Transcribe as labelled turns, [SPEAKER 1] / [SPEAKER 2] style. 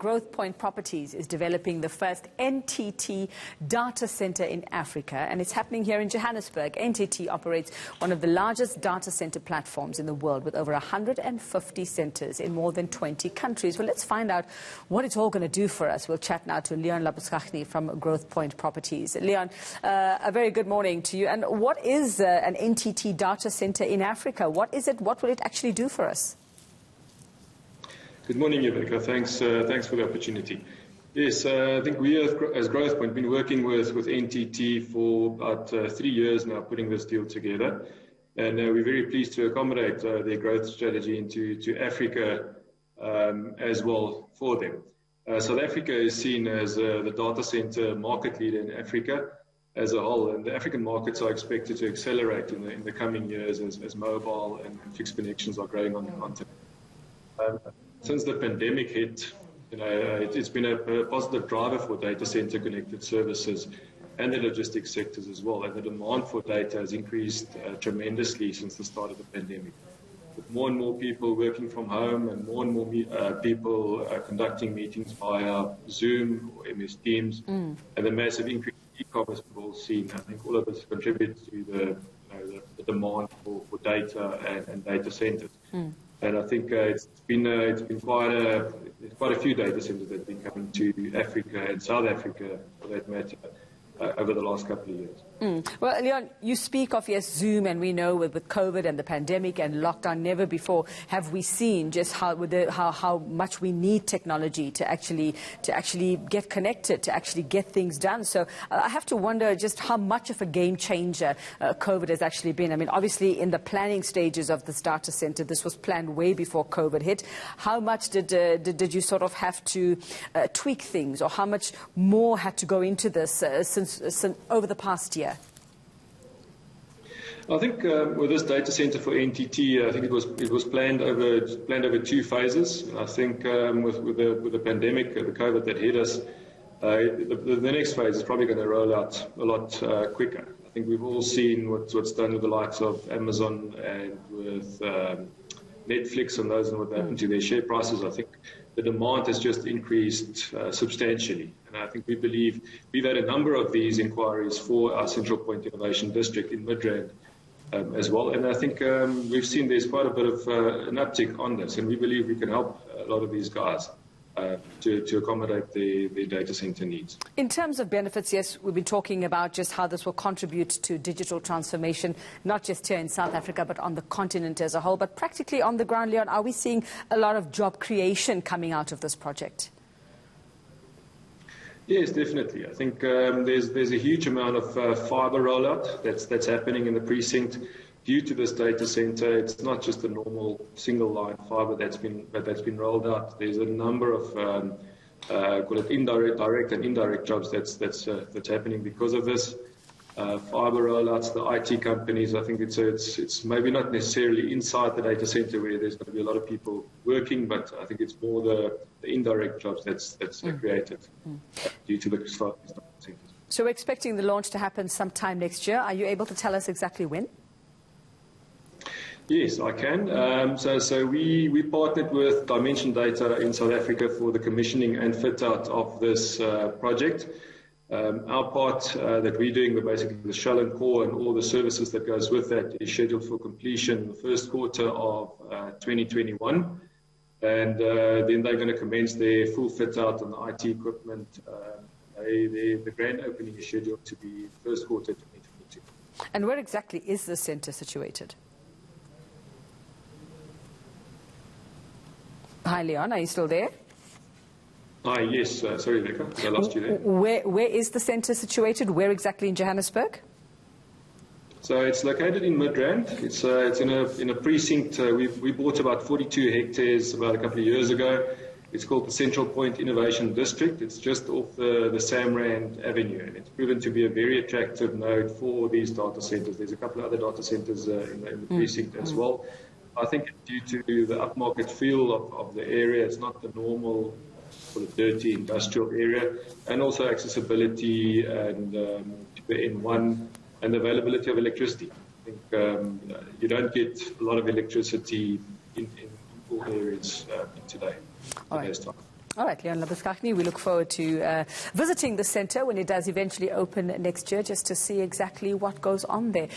[SPEAKER 1] Growthpoint Properties is developing the first NTT data center in Africa, and it's happening here in Johannesburg. NTT operates one of the largest data center platforms in the world with over 150 centers in more than 20 countries. Well, let's find out what it's all going to do for us. We'll chat now to Leon Labuskaghni from Growthpoint Properties. Leon, a very good morning to you. And what is an NTT data center in Africa? What is it? What will it actually do for us?
[SPEAKER 2] Good morning, Rebecca. Thanks for the opportunity. Yes, I think we as Growthpoint been working with NTT for about 3 years now, putting this deal together, and we're very pleased to accommodate their growth strategy into Africa as well for them. South Africa is seen as the data center market leader in Africa as a whole, and the African markets are expected to accelerate in the coming years as mobile and fixed connections are growing on the continent. Since the pandemic hit, it's been a positive driver for data center connected services and the logistics sectors as well. And the demand for data has increased tremendously since the start of the pandemic. With more and more people working from home and more people conducting meetings via Zoom or MS Teams, and the massive increase in e-commerce we've all seen, I think all of this contributes to the demand for data and data centers. And I think it's been quite a few data centers that have been coming to Africa and South Africa, for that matter, over the last couple of years.
[SPEAKER 1] Well, Leon, you speak of, yes, Zoom, and we know with COVID and the pandemic and lockdown, never before have we seen just how much we need technology to actually get connected, to actually get things done. So I have to wonder just how much of a game changer COVID has actually been. I mean, obviously in the planning stages of this data center, this was planned way before COVID hit. How much did you sort of have to tweak things, or how much more had to go into this since over the past year?
[SPEAKER 2] I think with this data center for NTT, I think it was planned over 2 phases. I think with the pandemic, the COVID that hit us, the next phase is probably going to roll out a lot quicker. I think we've all seen what's done with the likes of Amazon and with Netflix and those, and what happened to their share prices. I think the demand has just increased substantially. And I think we believe we've had a number of these inquiries for our Central Point Innovation District in Midrand as well. And I think we've seen there's quite a bit of an uptick on this. And we believe we can help a lot of these guys to accommodate the data center needs.
[SPEAKER 1] In terms of benefits, yes, we've been talking about just how this will contribute to digital transformation, not just here in South Africa, but on the continent as a whole. But practically on the ground, Leon, are we seeing a lot of job creation coming out of this project?
[SPEAKER 2] Yes, definitely. I think there's a huge amount of fiber rollout that's happening in the precinct. Due to this data center, it's not just a normal single line fiber that's been rolled out. There's a number of call it direct and indirect jobs that's happening because of this. Fiber rollouts, the IT companies, I think it's maybe not necessarily inside the data center where there's going to be a lot of people working, but I think it's more the indirect jobs that's created due to the start of these data centers.
[SPEAKER 1] So we're expecting the launch to happen sometime next year. Are you able to tell us exactly when?
[SPEAKER 2] Yes, I can. So we partnered with Dimension Data in South Africa for the commissioning and fit out of this project. Our part that we're doing, basically the shell and core and all the services that goes with that, is scheduled for completion in the first quarter of 2021. And then they're going to commence their full fit out on the IT equipment. The grand opening is scheduled to be first quarter 2022.
[SPEAKER 1] And where exactly is the center situated? Hi, Leon, are you still there?
[SPEAKER 2] Hi, yes. Sorry, Rebecca, I lost you there.
[SPEAKER 1] Where is the centre situated? Where exactly in Johannesburg?
[SPEAKER 2] So it's located in Midrand. It's in a precinct. We bought about 42 hectares about a couple of years ago. It's called the Central Point Innovation District. It's just off the Samrand Avenue, and it's proven to be a very attractive node for these data centres. There's a couple of other data centres in the precinct as well. I think due to the upmarket feel of the area, it's not the normal sort of dirty industrial area, and also accessibility and to the N1 and the availability of electricity. I think you don't get a lot of electricity in all areas today.
[SPEAKER 1] All right. All right, Leon Labuskaghni, we look forward to visiting the centre when it does eventually open next year, just to see exactly what goes on there.